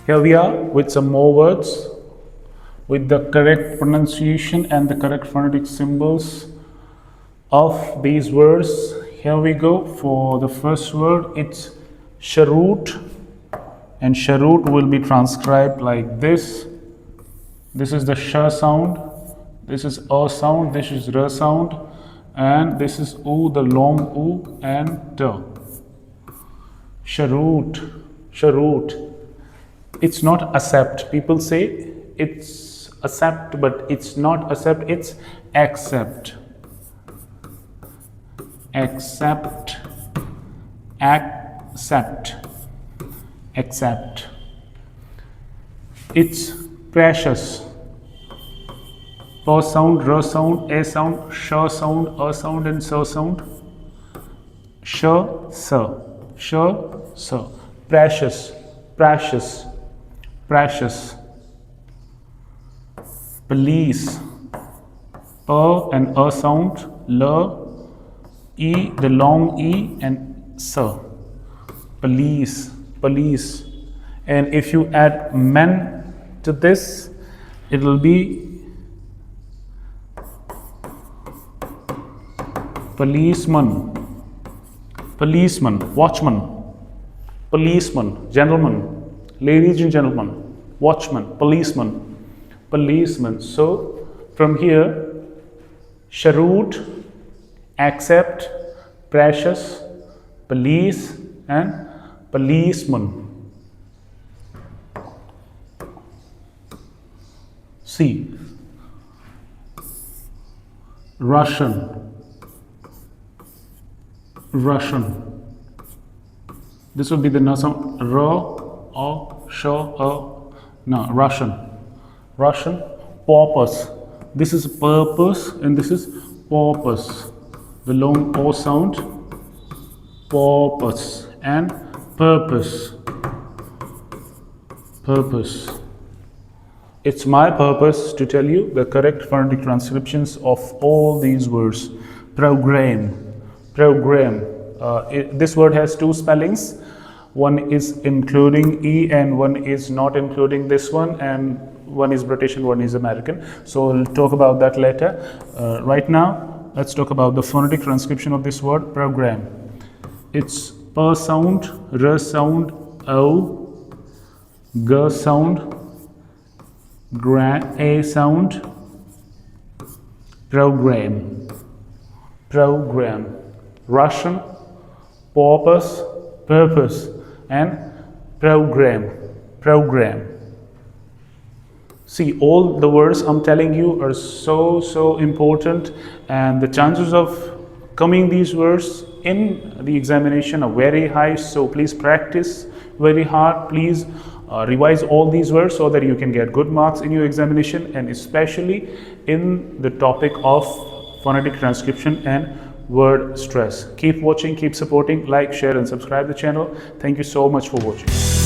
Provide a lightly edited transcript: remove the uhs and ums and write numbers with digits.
Here we are with some more words with the correct pronunciation and the correct phonetic symbols of these words. Here we go for the first word. It's Sharut, and Sharut will be transcribed like this. This is the sh sound, this is a sound, this is r sound, and this is u, the long u, and t. Sharut, Sharut. It's not accept. People say it's accept, but it's not accept, it's accept. Accept, accept, accept. It's precious. P sound, r sound, a sound, sh sound, a sound, and s sound. Sh, s. Precious, precious, precious. Police. P and a sound, l, e, the long e, and s. Police, police. And if you add men to this, it will be policeman, policeman, watchman, policeman, gentleman, ladies and gentlemen, watchman, policeman, policeman. So from here, Sharut, accept, precious, police, and policeman. C. Russian, Russian. This would be the sound r, o, sh, no, Russian, Russian. Purpose. This is purpose, and this is purpose. The long o sound, purpose, and purpose, purpose. It's my purpose to tell you the correct phonetic transcriptions of all these words. Program, program. This word has two spellings. One is including E and one is not including this one, and one is British and one is American. So we'll talk about that later. Right now, let's talk about the phonetic transcription of this word, program. It's P sound, R sound, O, G sound, A sound, program, program. Russian, purpose, purpose, and program, program. See, all the words I'm telling you are so important, and the chances of coming these words in the examination are very high. So please practice very hard. Please revise all these words so that you can get good marks in your examination, and especially in the topic of phonetic transcription and word stress. Keep watching, keep supporting, like, share, and subscribe the channel. Thank you so much for watching.